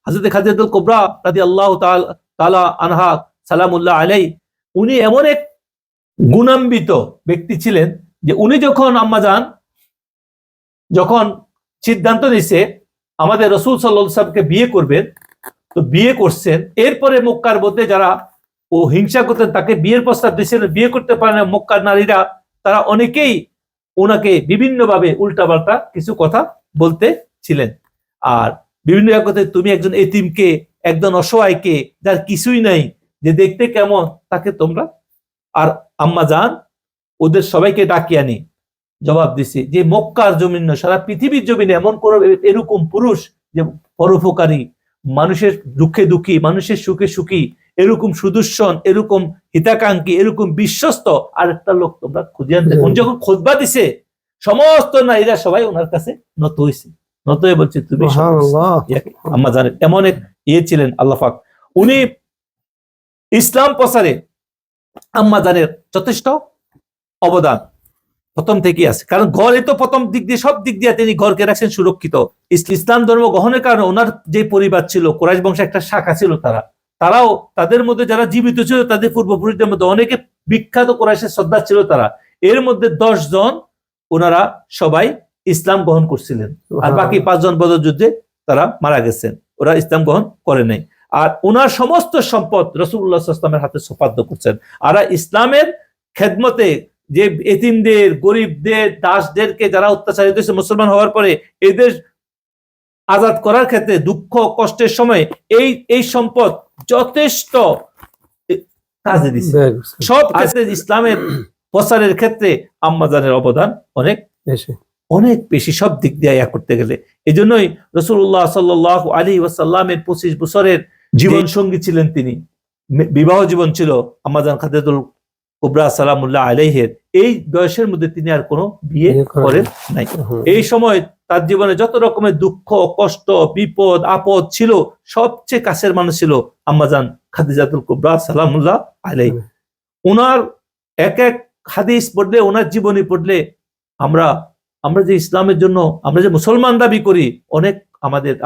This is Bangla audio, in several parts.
হযরত খাদিজাতুল কুবরা রাদিয়াল্লাহু তাআলা আনহা সালামুল্লাহ আলাই, উনি এমন এক গুণান্বিত ব্যক্তি ছিলেন যে উনি যখন আম্মাজান যখন সিদ্ধান্ত নিছে আমাদের রাসূল সাল্লাল্লাহু আলাইহি ওয়াসাল্লামকে বিয়ে করবেন, তো বিয়ে করছেন। এরপরে মক্কার মধ্যে যারা ও হিংসা করতেন তাকে বিয়ের প্রস্তাব দিয়েছিলেন, বিয়ে করতে পারে না মক্কার নারীরা, তারা অনেকেই ওনাকে বিভিন্নভাবে উল্টাপাল্টা কিছু কথা বলতে ছিলেন। আর বিভিন্ন কথা, তুমি একজন এতিমকে, একজন অসহায়কে যার কিছুই নাই, যে দেখতে কেমন, তাকে তোমরা। আর আম্মাজান ওদের সবাইকে ডাকি আনি জবাব দিছে যে মক্কার জমিন নয়, সারা পৃথিবীর জমিনে এমন কোন এরকম পুরুষ যে পরোপকারী, মানুষের দুঃখে দুঃখী, মানুষের সুখে সুখী, এরকম সুদর্শন, এরকম হিতাকাঙ্ক্ষী, এরকম বিশ্বস্ত আরেকটা লোক তোমরা খুঁজে আনতে। উনি যখন খুতবা দিছে সমস্ত নারীরা সবাই ওনার কাছে নত হয়েছে, নত হয়ে বলছে তুমি আম্মাজানের এমন এক ইয়ে ছিলেন আল্লাহ পাক। উনি ইসলাম প্রচারে আম্মাজানের যথেষ্ট অবদান প্রথম থেকেই আছে, কারণ ঘরে তো প্রথম দিক দিয়ে সব দিক দিয়ে তিনি ঘরকে রাখছেন সুরক্ষিত। ইসলাম ধর্ম গ্রহণের কারণে ওনার যে পরিবার ছিল, কুরাইশ বংশের একটা শাখা ছিল, তারাও তাদের মধ্যে যারা জীবিত ছিল তাদের পূর্বপুরুষদের মধ্যে অনেকে বিখ্যাত কুরাইশের শ্রদ্ধা ছিল তারা। এর মধ্যে 10 জন ওনারা সবাই ইসলাম গ্রহণ করছিলেন, আর বাকি 5 জন বদর যুদ্ধে তারা মারা গেছেন, ওরা ইসলাম গ্রহণ করে নাই। আর ওনার সমস্ত সম্পদ রাসূলুল্লাহ সাল্লাল্লাহু আলাইহি ওয়াসাল্লামের হাতে সুপার্দ করছেন। আর ইসলামের খেদমতে যে এতিমদের, গরিবদের, দাসদেরকে যারা অত্যাচারিত হয়েছে মুসলমান হওয়ার পরে, এদের আজাদ করার ক্ষেত্রে দুঃখ কষ্টের সময় এই সম্পদ যথেষ্ট কাজে দিচ্ছে। সব ক্ষেত্রে ইসলামের প্রচারের ক্ষেত্রে আম্মাজানের অবদান অনেক বেশি, সব দিক দিয়ে ইয়া করতে গেলে। এই জন্যই রাসূলুল্লাহ সাল্লাল্লাহু আলাইহি ওয়াসাল্লামের 25 বছরের জীবন সঙ্গী ছিলেন তিনি, বিবাহ জীবন ছিল আম্মাজান খাদিজাতুল কুবরা সালামুল্লাহ আলাইহির। এই বয়সের মধ্যে তিনি আর কোনো বিয়ে করেন নাই। এই সময় তার জীবনে যত রকমের দুঃখ কষ্ট বিপদ আপদ ছিল, সবচেয়ে কাছের মানুষ ছিল আম্মাজান খাদিজাতুল কুবরা সালামুল্লাহ আলাইহি। ওনার এক এক হাদিস পড়লে, ওনার জীবনী পড়লে আমরা যে ইসলামের জন্য আমরা যে মুসলমান দাবি করি, অনেক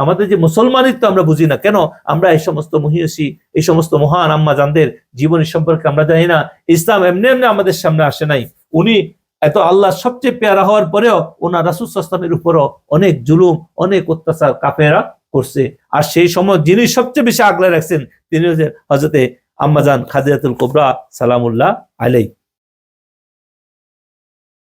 আমাদের যে মুসলমানিত্ব আমরা বুঝি না কেন, আমরা এই সমস্ত মহিষী, এই সমস্ত মহান আম্মাজানদের জীবনী সম্পর্কে আমরা জানি না। ইসলাম এমনি এমনি আমাদের সামনে আসে নাই। উনি এত আল্লাহ সবচেয়ে পেয়ারা হওয়ার পরেও ওনার রাসূল সাল্লাল্লাহু আলাইহি ওয়াসাল্লামের উপরও অনেক জুলুম, অনেক অত্যাচার কাফেররা করছে। আর সেই সময় যিনি সবচেয়ে বেশি আগলে রাখছেন তিনি হযরতে আম্মাজান খাদিজাতুল কুবরা সালামুল্লাহ আলাইহি।